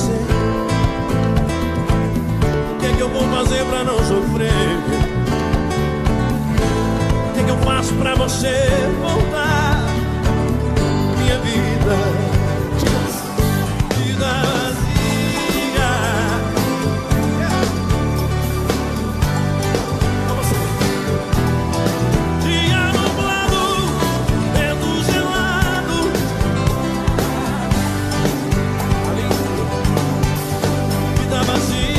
você. O que é que eu vou fazer pra não sofrer? O que é que eu faço pra você voltar? Minha vida, vida vazia. Dia nublado, vento gelado. Vida vazia.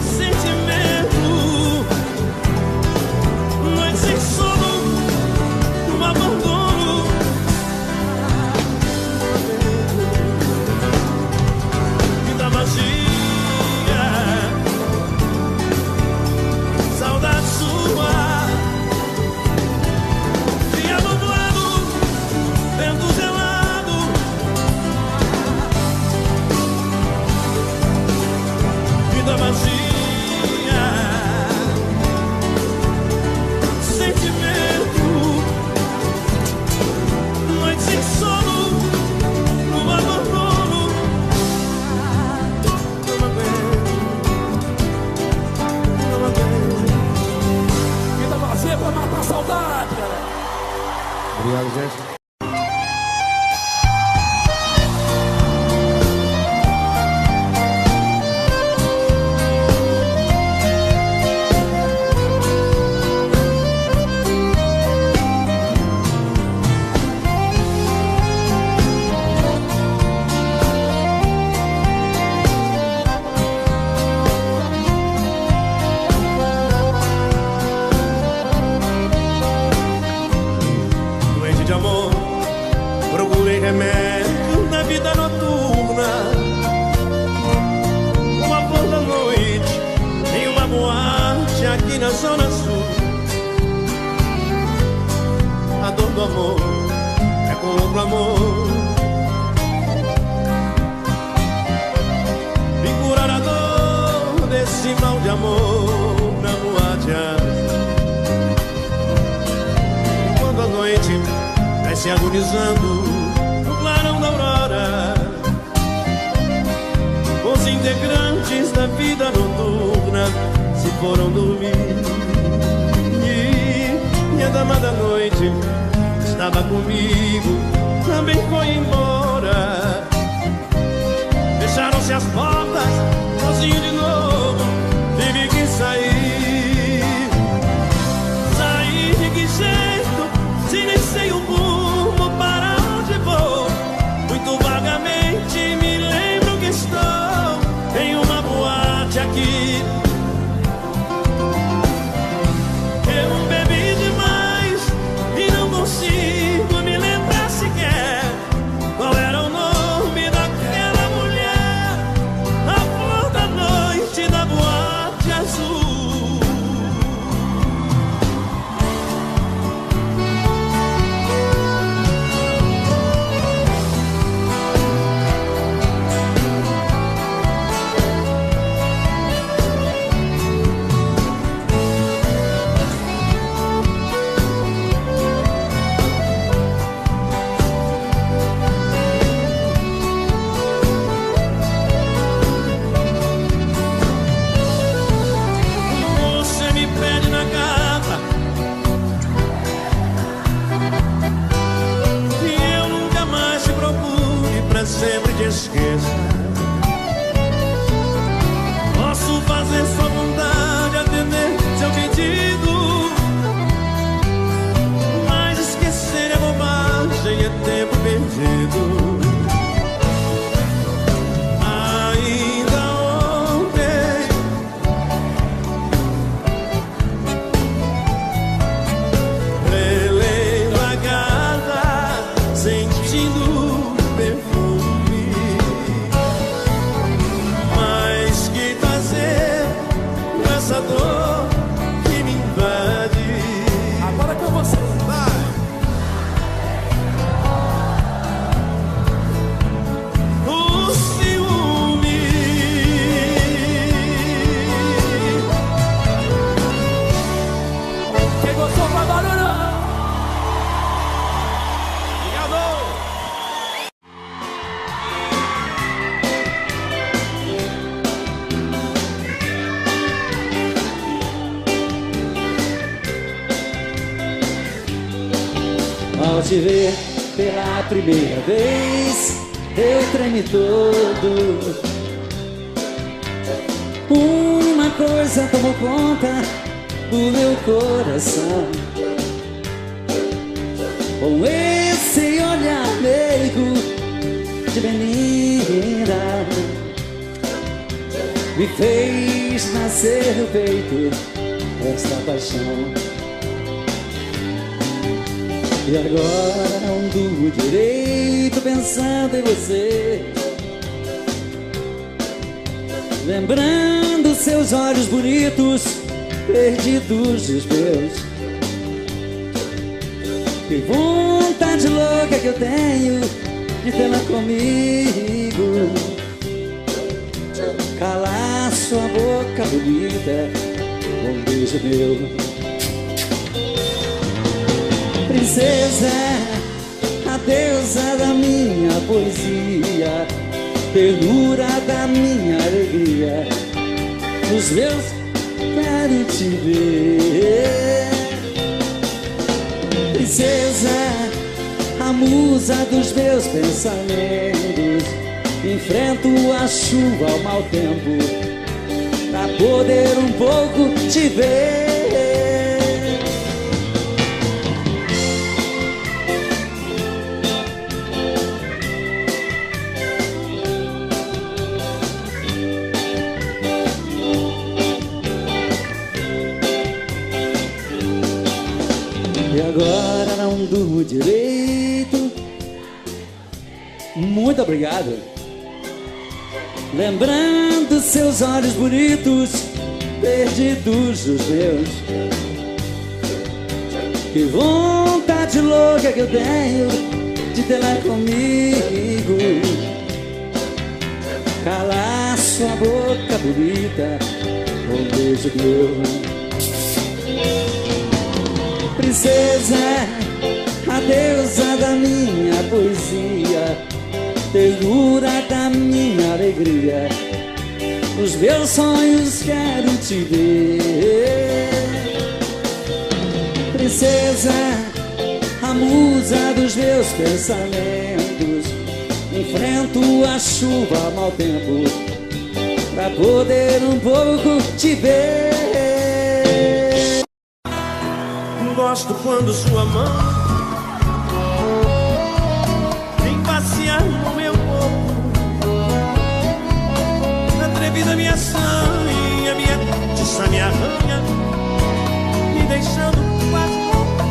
Sentimento, noite sem sono, um abandono. Vida vazia, saudade sua. Dia nublado, vento gelado. Vida vazia, sentimento, noite sem sono, um abandono. Não aguento, não aguento. Vida vazia pra matar a saudade, cara. Obrigado, gente. Doente de amor, procurei remédio na vida noturna. Uma flor da noite em uma boate aqui na Zona Sul. A dor do amor é com outro amor. Vim curar a dor desse mal de amor na boate azul. Quando a noite vai se agonizando no clarão da aurora, os integrantes da vida noturna se foram dormir. E a dama da noite estava comigo, também foi embora. Fecharam-se as portas, sozinho de novo, tive que sair. Sair de que jeito, se nem sei o rumo para onde vou. Muito vagamente me lembro que estou em uma boate aqui. Eu bebi demais e não consigo me lembrar sequer qual era o nome daquela mulher, a flor da noite da boate azul. Você me pede na capa e eu nunca mais te procure, pra sempre te esqueça. Posso fazer sua vontade, atender seu pedido, mas esquecer é bobagem, é tempo perdido. Ainda ontem relendo a carta, sentindo o perfume te ver pela primeira vez, eu tremi todo. Uma coisa tomou conta do meu coração. Com esse olhar meigo de menina, me fez nascer no peito esta paixão. E agora não durmo direito pensando em você, lembrando seus olhos bonitos perdidos dos meus. Que vontade louca que eu tenho de tê-la comigo, calar sua boca bonita com um beijo meu. Princesa, a deusa da minha poesia, ternura da minha alegria, nos meus quero te ver. Princesa, a musa dos meus pensamentos, enfrento a chuva ao mau tempo pra poder um pouco te ver. E agora não durmo direito. Muito obrigado. Lembrando seus olhos bonitos perdidos dos meus. Que vontade louca que eu tenho de tê-la comigo, calar sua boca bonita com um beijo meu. Princesa, a deusa da minha poesia, ternura da minha alegria, nos meus sonhos quero te ver. Princesa, a musa dos meus pensamentos, enfrento a chuva ao mau tempo pra poder um pouco te ver. Gosto quando sua mão vem passear no meu corpo, atrevida minha ação e a minha tiça me arranha, me deixando quase louco.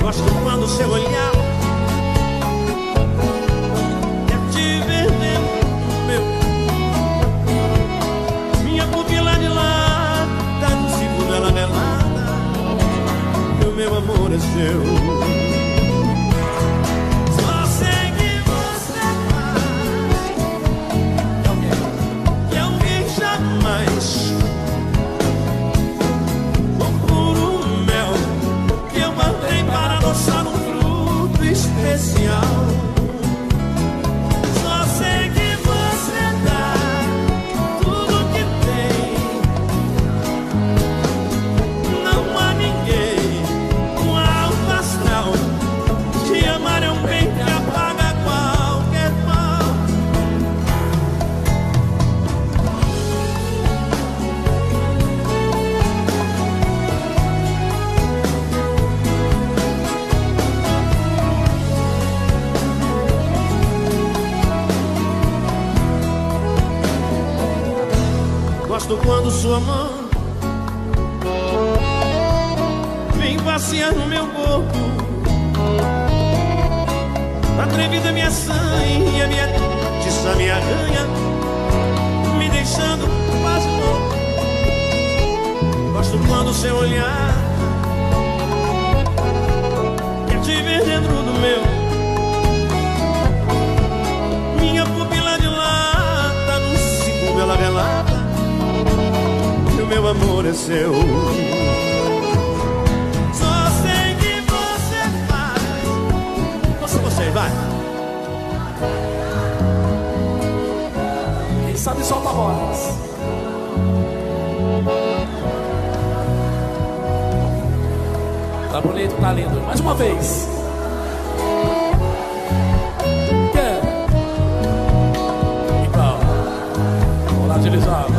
Gosto quando seu olhar quer te ver dentro do meu, minha pupila dilata no segundo ela melada. Meu amor é seu. Só sei que você faz que alguém jamais, com puro mel que eu mandei para adoçar um fruto especial. Só sei que você dá tudo que tem. Não há ninguém te amar é um bem que apaga qualquer mal. Gosto quando sua mão vem passear no meu corpo, atrevida minha sangue e a minha tiça me arranha, me deixando quase louco. Gosto quando seu olhar quer te ver dentro do meu, minha pupila dilata num segundo ela relata, e o meu amor é seu. Vai. Quem sabe solta a voz. bonito, tá lindo. Mais uma vez. Quer? Igual. Vamos lá, deslizado.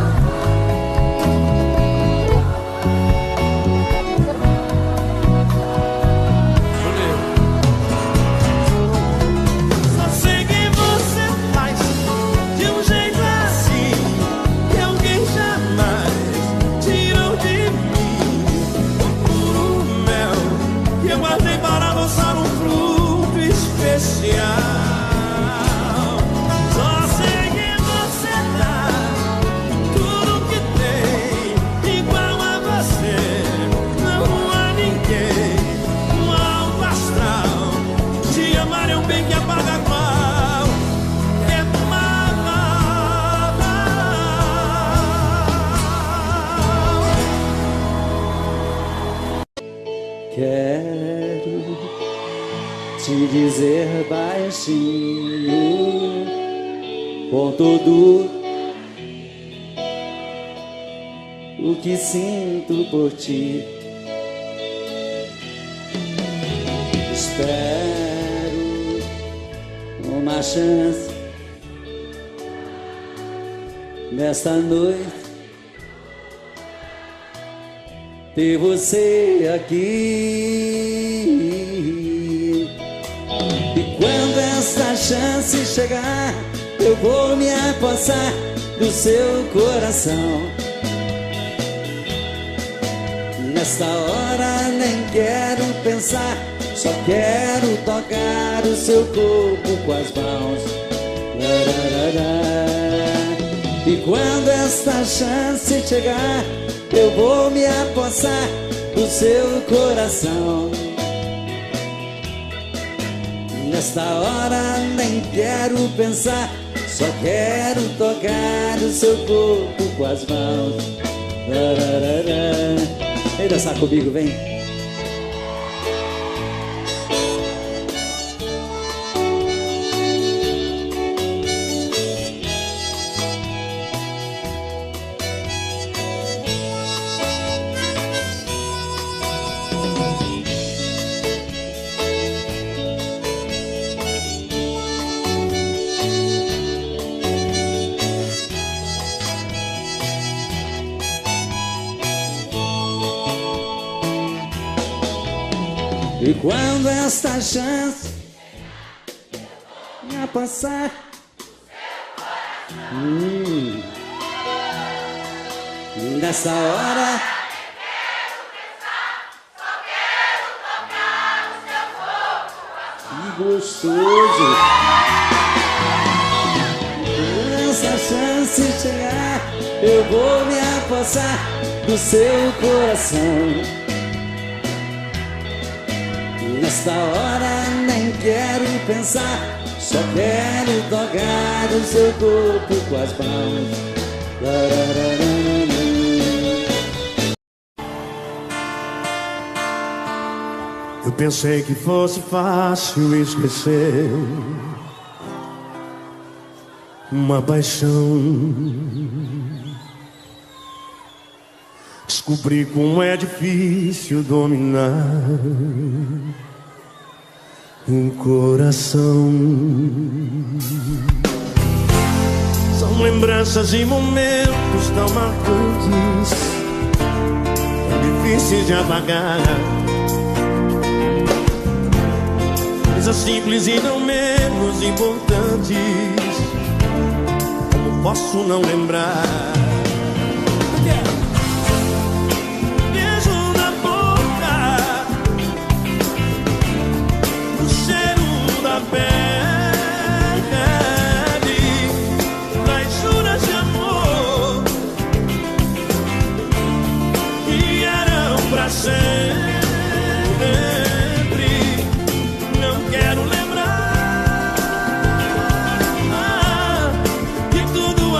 Quero te dizer baixinho, com todo o que sinto por ti. Espero uma chance nesta noite, ter você aqui. E quando esta chance chegar, eu vou me apossar do seu coração. Nesta hora nem quero pensar, só quero tocar o seu corpo com as mãos. E quando esta chance chegar, eu vou me apossar do seu coração. Nesta hora nem quero pensar, só quero tocar o seu corpo com as mãos. Vem dançar comigo, vem. E quando esta chance me passar, nessa hora que gostoso. Quando essa chance chegar, eu vou me apossar do seu coração. Nesta hora nem quero pensar, só quero tocar o seu corpo com as mãos. Eu pensei que fosse fácil esquecer uma paixão. Descobri como é difícil dominar um coração. São lembranças e momentos tão marcantes, tão difíceis de apagar. Coisas simples e não menos importantes, como posso não lembrar?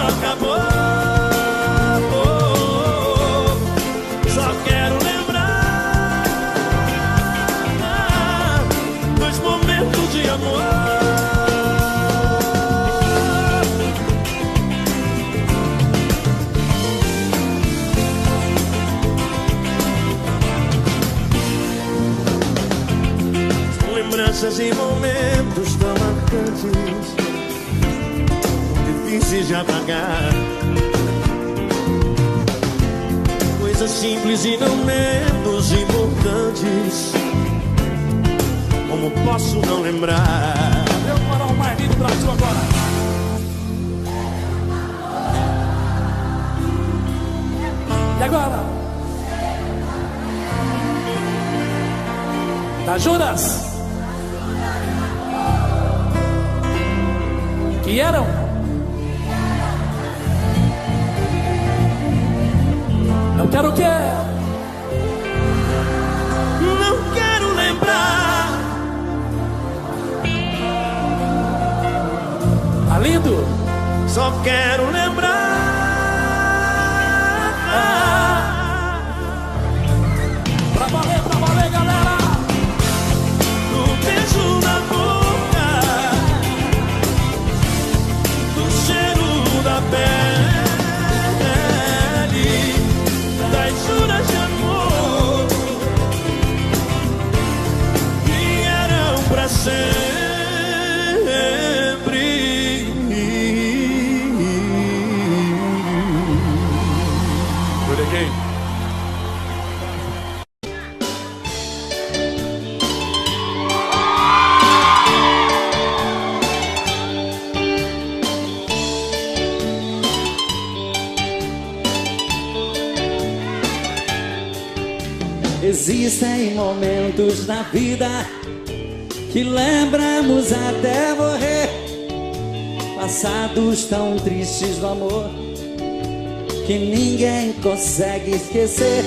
Acabou. difíceis de apagar. Coisas simples e não menos importantes. Como posso não lembrar? Eu vou parar o mais lindo do Brasil agora. E agora? Da Judas? Que eram? Não quero o quê? Não quero lembrar. Tá lindo? Só quero lembrar. Pra valer, galera! Do beijo na boca, do cheiro da pele, das juras de amor que eram pra sempre. Existem momentos na vida que lembramos até morrer, passados tão tristes do amor que ninguém consegue esquecer.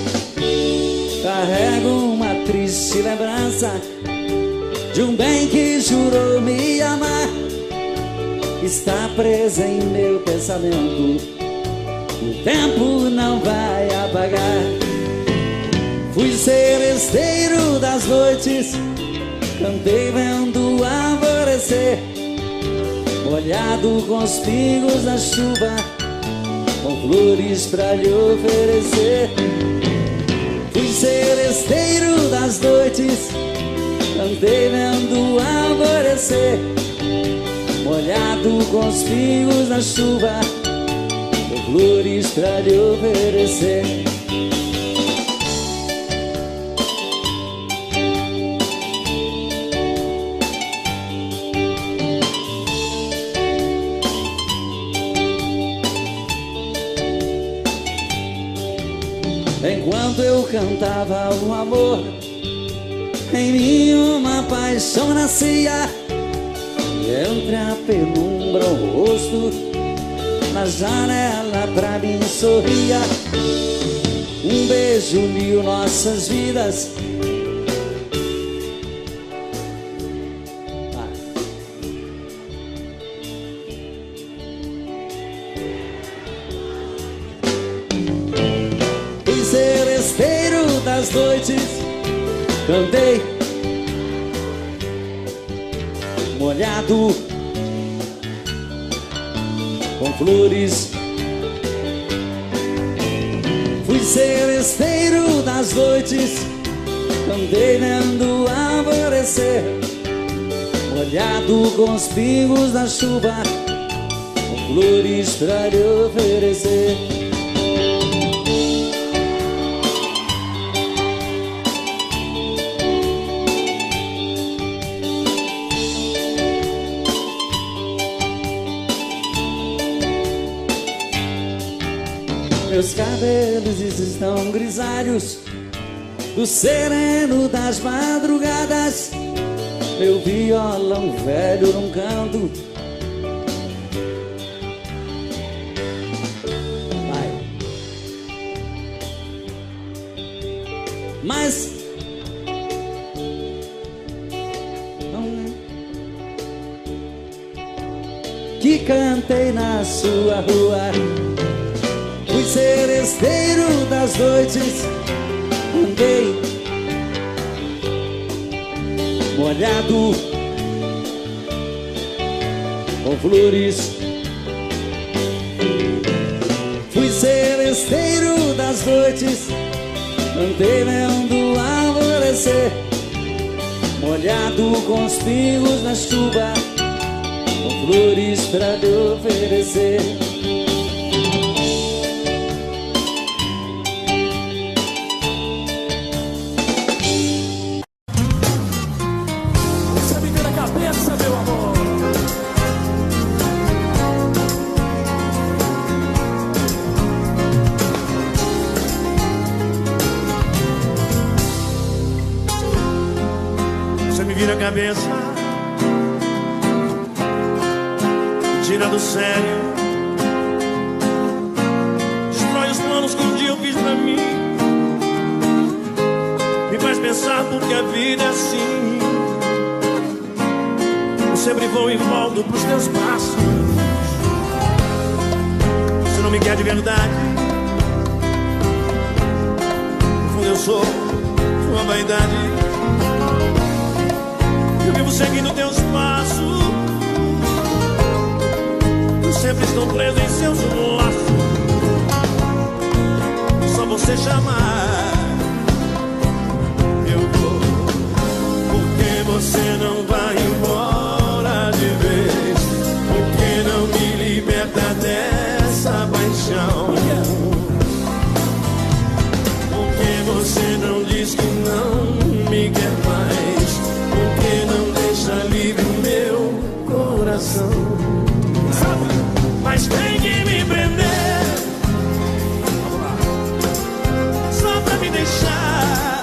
Carrego uma triste lembrança de um bem que jurou me amar. Está presa em meu pensamento, o tempo não vai apagar. Fui seresteiro das noites, cantei vendo alvorecer, molhado com os pingos da chuva, com flores pra lhe oferecer. Fui seresteiro das noites, cantei vendo alvorecer, molhado com os pingos da chuva, com flores pra lhe oferecer. Enquanto eu cantava o amor, em mim uma paixão nascia. E entre a penumbra o rosto, na janela pra mim sorria. Um beijo uniu nossas vidas. Seresteiro das noites, cantei molhado com flores. Fui seresteiro das noites, cantei vendo alvorecer, molhado com os pingos da chuva, com flores pra lhe oferecer. Meus cabelos estão grisalhos do sereno das madrugadas. Meu violão velho num canto. Vai. Mas que cantei na sua rua. Fui seresteiro das noites, andei molhado com flores. Fui seresteiro das noites, andei vendo alvorecer, molhado com os pingos na chuva, flores pra lhe oferecer. Você me vira a cabeça, meu amor. Você me vira a cabeça, tira do sério, destrói os planos que um dia eu fiz pra mim, me faz pensar porque a vida é assim. Eu sempre vou e volto pros teus braços. Você não me quer de verdade, no fundo eu sou sua vaidade. Eu vivo seguindo teus passos, eu sempre estou preso em seus laços. Só você chamar, eu vou. Porque você não vai embora de vez? Porque não me liberta dessa paixão? Porque você não diz que não me quer mais? Porque não deixa livre o meu coração? Mas tem que me prender, só pra me deixar,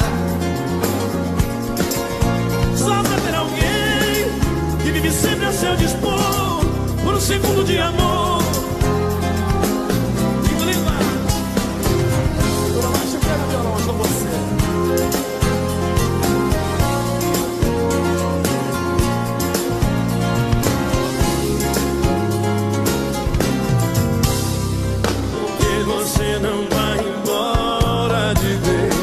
só pra ter alguém que vive sempre a seu dispor, por um segundo de amor. Fico levado. Dona Márcia, eu quero violão com você. Você não vai embora de vez?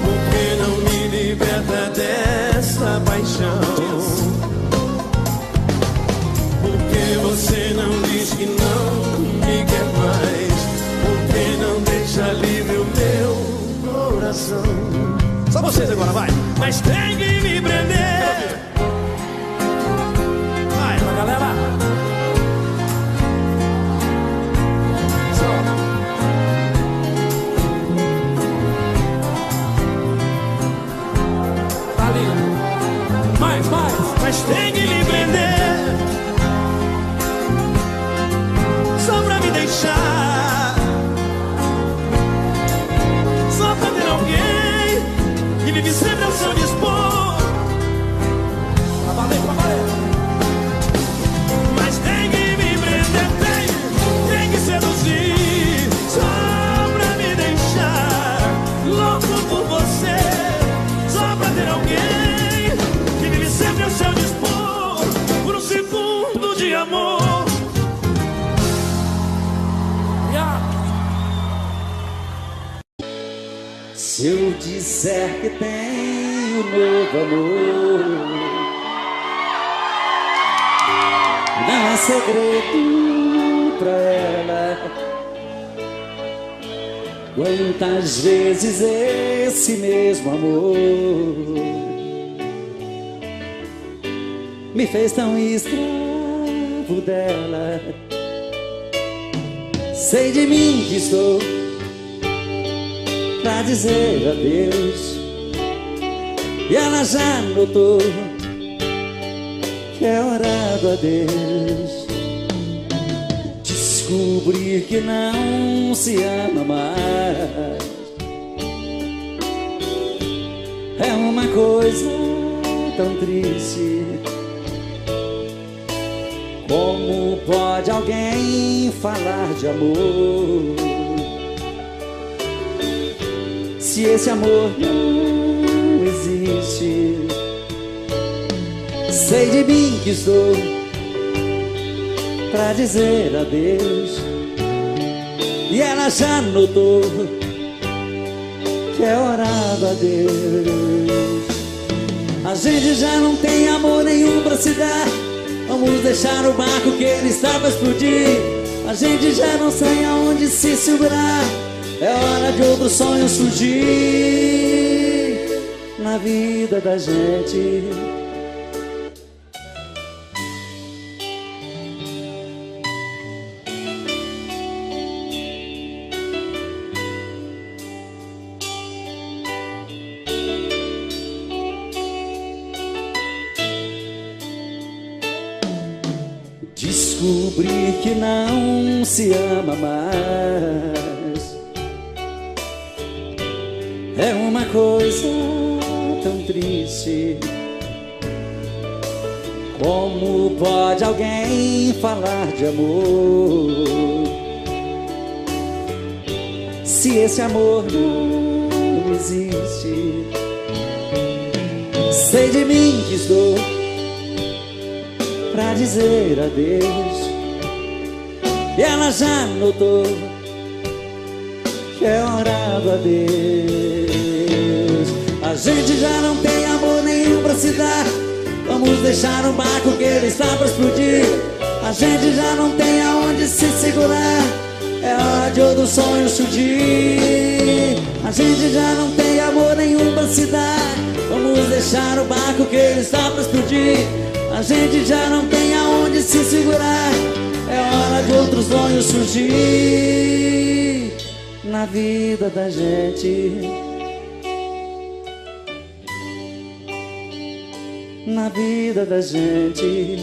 Porque não me liberta dessa paixão? Porque você não diz que não me quer mais? Porque não deixa livre o meu coração? Só vocês agora, vai! Mas tem que me prender. Vai, Galera, tá lindo. Mais. mas tem que me prender, só pra me deixar, só pra ter alguém que vive sempre ao seu dispor. Pra valer. Mas tem que me prender, tem que seduzir, só pra me deixar louco por você, só pra ter alguém que vive sempre ao seu dispor, por um segundo de amor. Se eu disser que tenho novo amor, não é segredo pra ela. Quantas vezes esse mesmo amor me fez tão escravo dela. Sei de mim que estou pra dizer adeus, e ela já notou que é hora do adeus. Descobrir que não se ama mais é uma coisa tão triste. Como pode alguém falar de amor se esse amor não existe? Sei de mim que estou pra dizer adeus, e ela já notou que é hora do adeus. A gente já não tem amor nenhum pra se dar, vamos deixar o barco que ele está pra explodir. A gente já não sabe aonde se segurar, é hora de outro sonho surgir na vida da gente. descobrir que não se ama mais. É uma coisa tão triste. Como pode alguém falar de amor se esse amor não existe? Sei de mim que estou pra dizer adeus, e ela já notou que é hora do adeus. A gente já não tem amor nenhum pra se dar. Vamos deixar o barco que ele está pra explodir. A gente já não tem aonde se segurar. É hora de outro sonho surgir. A gente já não tem amor nenhum pra se dar. Vamos deixar o barco que ele está pra explodir. A gente já não tem aonde se segurar. É hora de outro sonho surgir na vida da gente. Na vida da gente,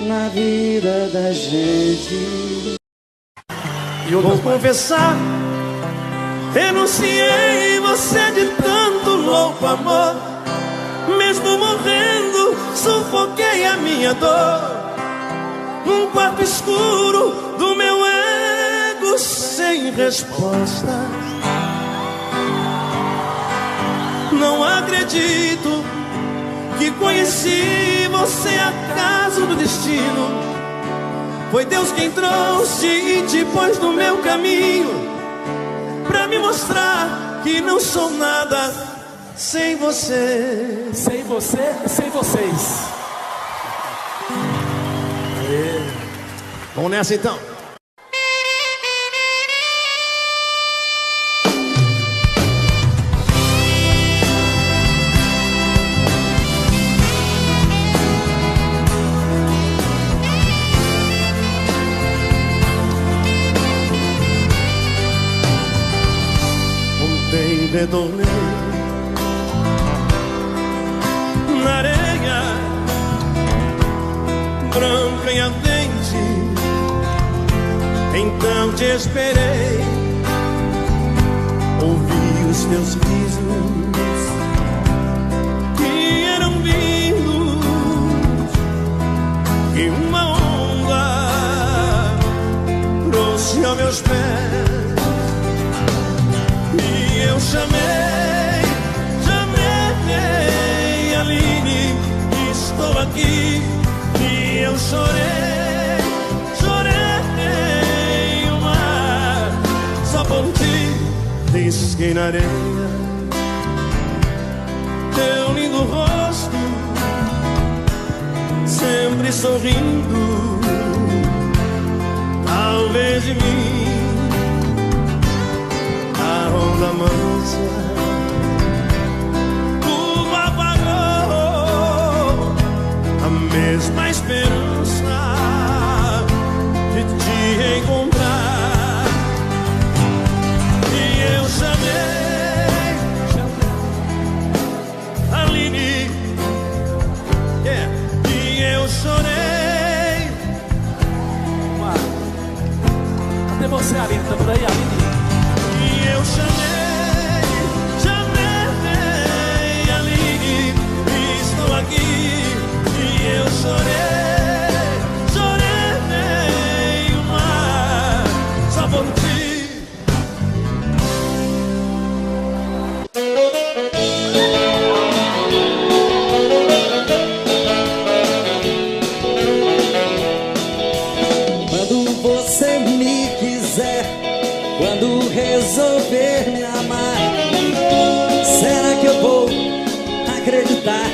na vida da gente. E eu vou confessar, renunciei em você de tanto louco amor. Mesmo morrendo, sufoquei a minha dor num quarto escuro do meu ego sem resposta. Não acredito que conheci você acaso do destino. Foi Deus quem trouxe e te pôs no meu caminho, pra me mostrar que não sou nada sem você. Sem você e sem vocês. Vamos nessa então. Retornei na areia branca e ardente, então te esperei, ouvi os teus risos que eram vindos, e uma onda trouxe aos meus pés. Eu chamei, Aline, estou aqui. E eu chorei, o mar só por ti. Risquei na areia teu lindo rosto, sempre sorrindo. Talvez de mim a onda mansa apagou a mesma esperança de te encontrar. E eu chamei Aline, e eu chorei. Cadê você, Aline? Tá por aí, Aline? Eu chamei Aline, estou aqui. E eu chorei o mar só por ti. Quando você me quiser, quando resolver me amar, será que eu vou acreditar?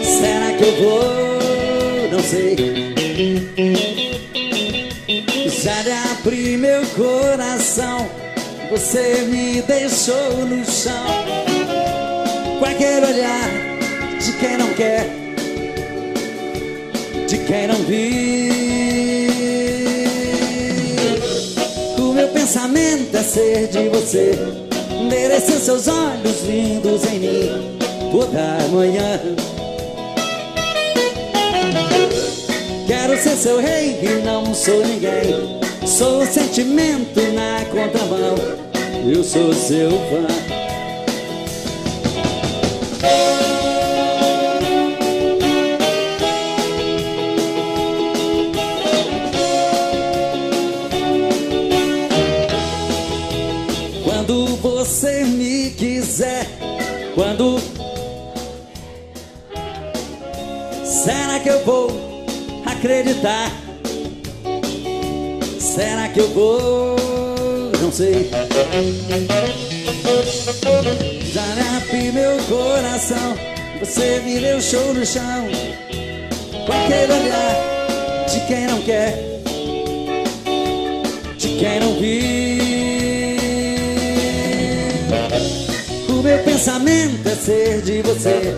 Será que eu vou? Não sei. Já lhe abri meu coração, você me deixou no chão, com aquele olhar de quem não quer, de quem não viu. O meu pensamento é ser de você, merecer seus olhos lindos em mim, toda manhã. Quero ser seu rei e não sou ninguém. Sou o sentimento na contramão. Eu sou seu fã. Quando você me quiser, quando... Será que eu vou acreditar? Será que eu vou? Não sei. Já rompi meu coração, você me deu show no chão. Qualquer olhar de quem não quer, de quem não viu. O meu pensamento é ser de você,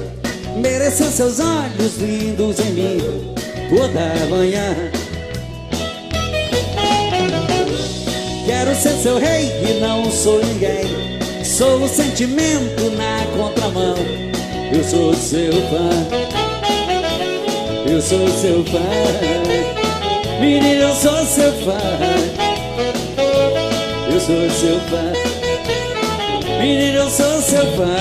merecer seus olhos lindos em mim toda manhã. Quero ser seu rei e não sou ninguém. Sou o sentimento na contramão. Eu sou seu fã. Eu sou seu fã. Menino, eu sou seu fã. Eu sou seu fã. Menino, eu sou seu fã.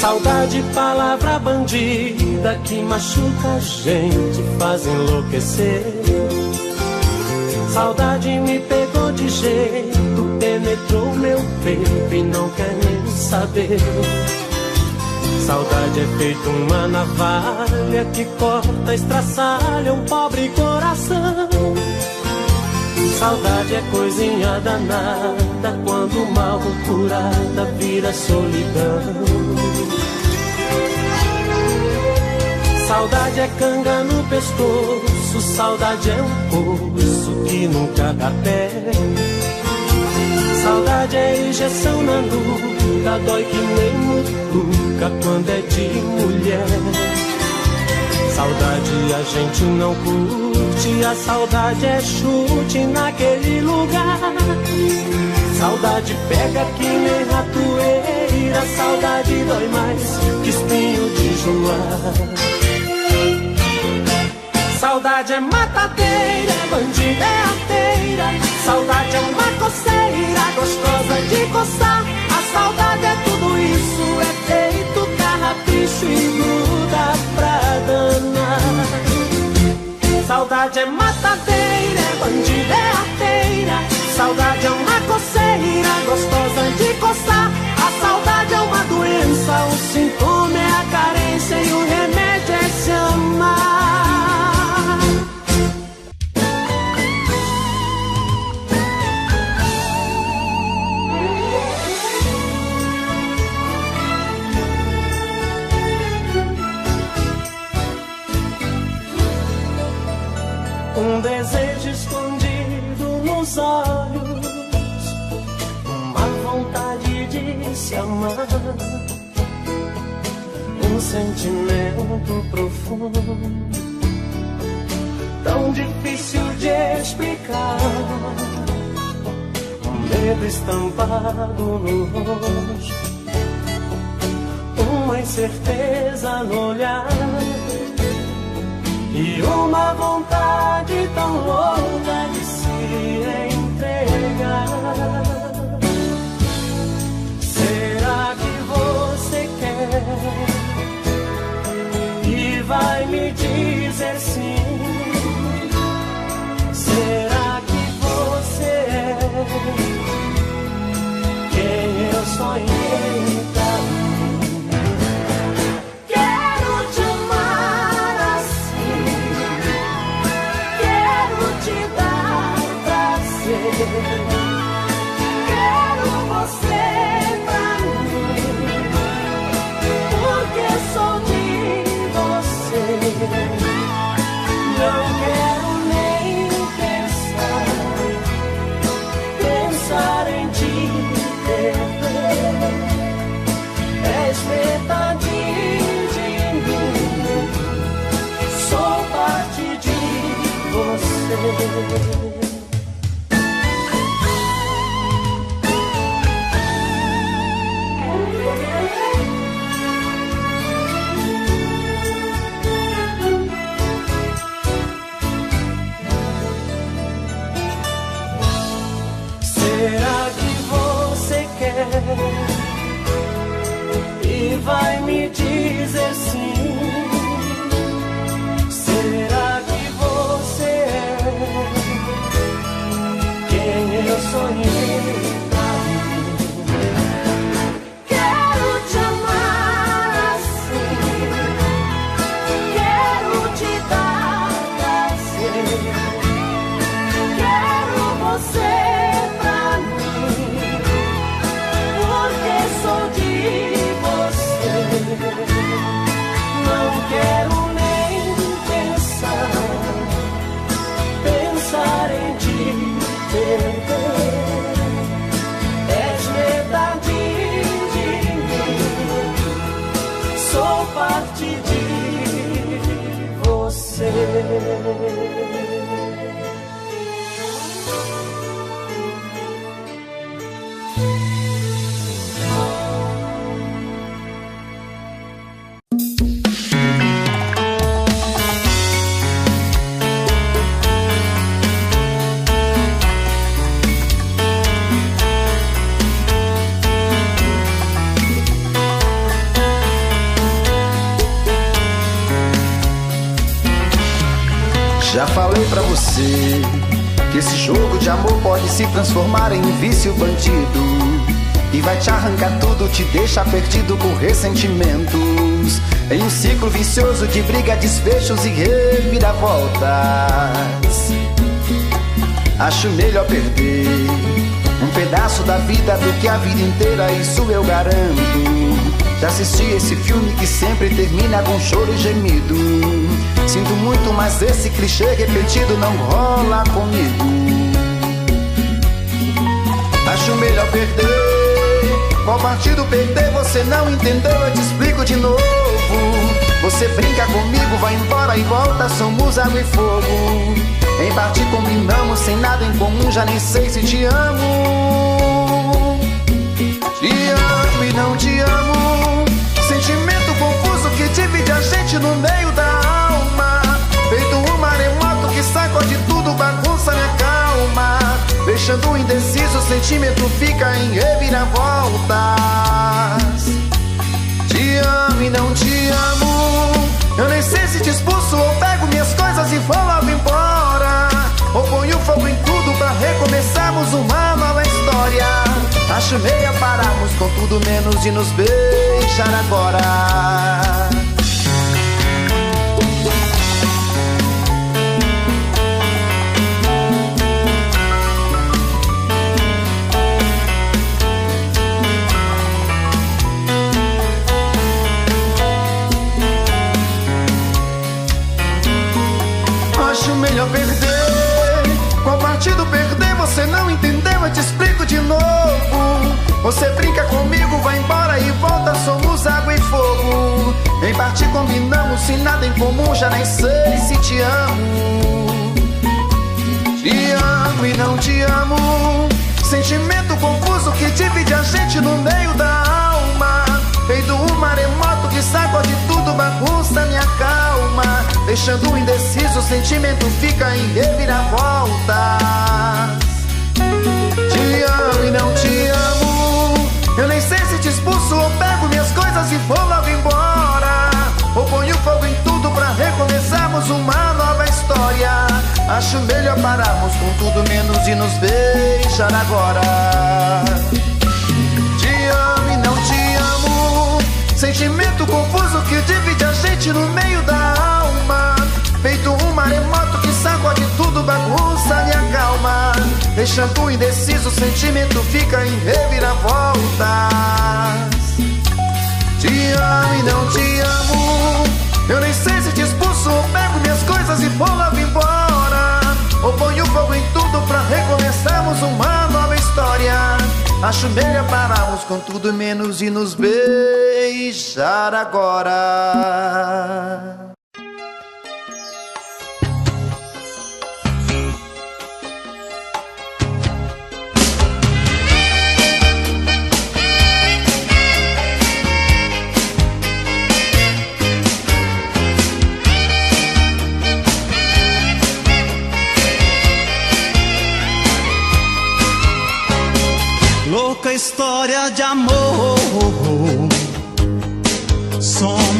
Saudade, palavra bandida que machuca a gente, faz enlouquecer. Saudade me pegou de jeito, penetrou meu peito e não quer nem saber. Saudade é feito uma navalha que corta, estraçalha um pobre coração. Saudade é coisinha danada, quando mal curada vira solidão. Saudade é canga no pescoço, saudade é um poço que nunca dá pé. Saudade é injeção na nuca, dói que nem mutuca quando é de mulher. Saudade a gente não curte, a saudade é chute naquele lugar. Saudade pega que nem ratoeira, saudade dói mais que espinho de joar. Saudade é matadeira, bandida é arteira. Saudade é uma coceira, gostosa de coçar. A saudade é tudo isso, é feito carrapicho e gruda pra danar. Saudade é matadeira, bandida é arteira. Saudade é uma coceira, gostosa de coçar. A saudade é uma doença, o sintoma é a carência e o remédio é se amar. Um desejo escondido nos olhos, uma vontade de se amar, um sentimento profundo, tão difícil de explicar, um medo estampado no rosto, uma incerteza no olhar e uma vontade tão louca de se entregar. Será que você quer e vai me dizer sim? Será que você é quem eu sonhei pra mim? Será que você quer e vai me dizer sim? Será que você é quem eu sonhei pra mim? Quero te amar assim, quero te dar prazer, quero você. Não quero nem pensar em te perder. És metade de mim, sou parte de você. Já falei pra você que esse jogo de amor pode se transformar em um vício bandido e vai te arrancar tudo, te deixar perdido com ressentimentos, em um ciclo vicioso de briga, desfechos e reviravoltas. Acho melhor perder um pedaço da vida do que a vida inteira, isso eu garanto. Já assisti esse filme que sempre termina com choro e gemido. Sinto muito, mas esse clichê repetido não rola comigo. Acho melhor perder. Qual partido perder? Você não entendeu, eu te explico de novo. Você brinca comigo, vai embora e volta, somos água e fogo. Em parte combinamos, sem nada em comum, já nem sei se te amo. Te amo e não te amo, sentimento confuso que divide a gente no meio da alma. Feito um maremoto que sacode tudo, bagunça minha calma. Deixando indeciso, o sentimento fica em reviravoltas. Te amo e não te amo, eu nem sei se te expulso ou pego minhas coisas e vou logo embora, ou ponho fogo em tudo pra recomeçarmos uma nova história. Acho meia pararmos com tudo menos de nos beijar agora. Acho melhor perder. Qual partido perder? Você não entendeu, eu te explico de novo. Você brinca comigo, vai embora e volta, somos água e fogo. Em parte combinamos, sem nada em comum, já nem sei se te amo. Te amo e não te amo, sentimento confuso que divide a gente no meio da alma. Feito um maremoto que sacode tudo, bagunça minha calma. Deixando indeciso, o sentimento fica em reviravoltas. Te amo e não te amo, eu nem sei se te expulso ou pego minhas coisas e vou logo embora, ou ponho fogo em tudo pra recomeçarmos uma nova história. Acho melhor pararmos com tudo menos de nos beijar agora. Te amo e não te amo, sentimento confuso que divide a gente no meio da alma. Feito um maremoto que sacode tudo, bagunça minha calma. Deixando indeciso, o sentimento fica em reviravoltas. Te amo e não te amo, eu nem sei se te expulso ou pego minhas coisas e vou logo embora, ou ponho fogo em tudo pra recomeçarmos uma nova história. Acho melhor pararmos com tudo menos de nos beijar agora.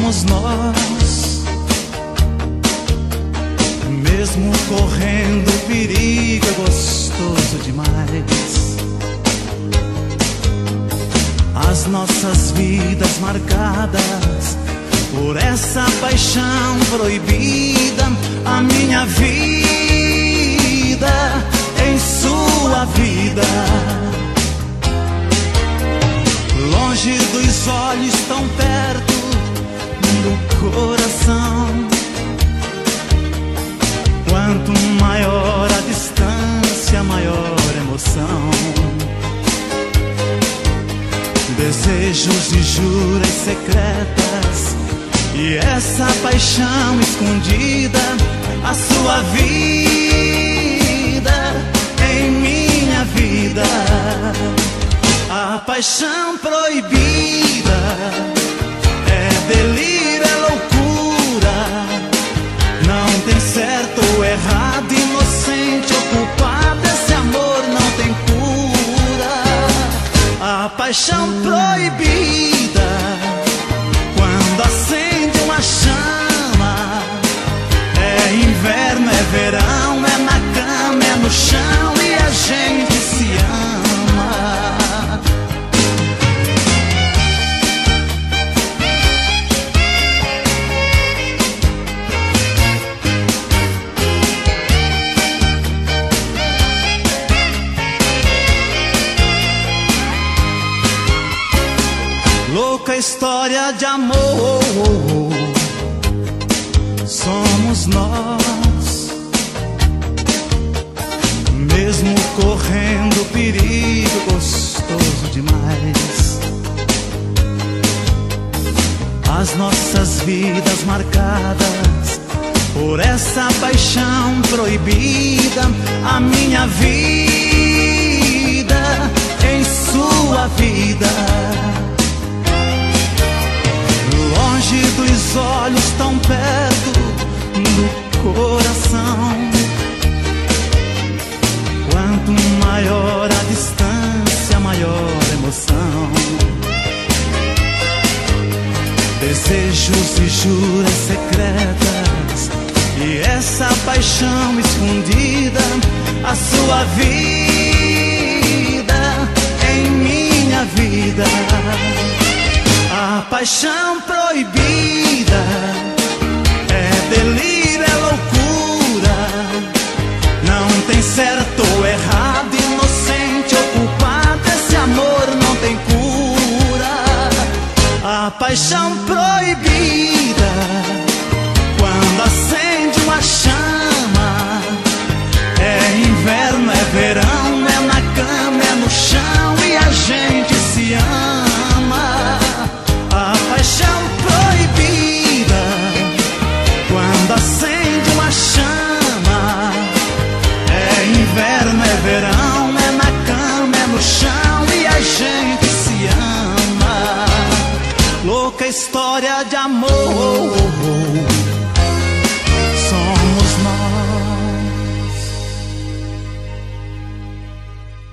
somos nós, mesmo correndo perigo, é gostoso demais. As nossas vidas marcadas por essa paixão proibida, a minha vida em sua vida, longe dos olhos, tão perto do coração. Quanto maior a distância, maior a emoção. Desejos e juras secretas, e essa paixão escondida, a sua vida em minha vida. A paixão proibida é delírio, é loucura. Não tem certo ou errado, inocente ou culpado. Esse amor não tem cura. A paixão proibida, quando acende uma chama, é inverno, é verão, é na cama, é no chão, e a gente se ama. Louca história de amor, somos nós, mesmo correndo perigo, gostoso demais. As nossas vidas marcadas por essa paixão proibida, a minha vida em sua vida, longe dos olhos, tão perto do coração. Quanto maior a distância, maior a emoção. Desejos e juras secretas, e essa paixão escondida, a sua vida em minha vida. A paixão proibida é delírio, é loucura. Não tem certo ou errado, inocente ou culpado. Esse amor não tem cura. A paixão proibida, quando acende uma chama, é inverno, é verão, é na cama, é no chão, e a gente se ama. A paixão proibida, quando acende uma chama, é inverno, é verão, é na cama, é no chão, e a gente se ama. Louca história de amor.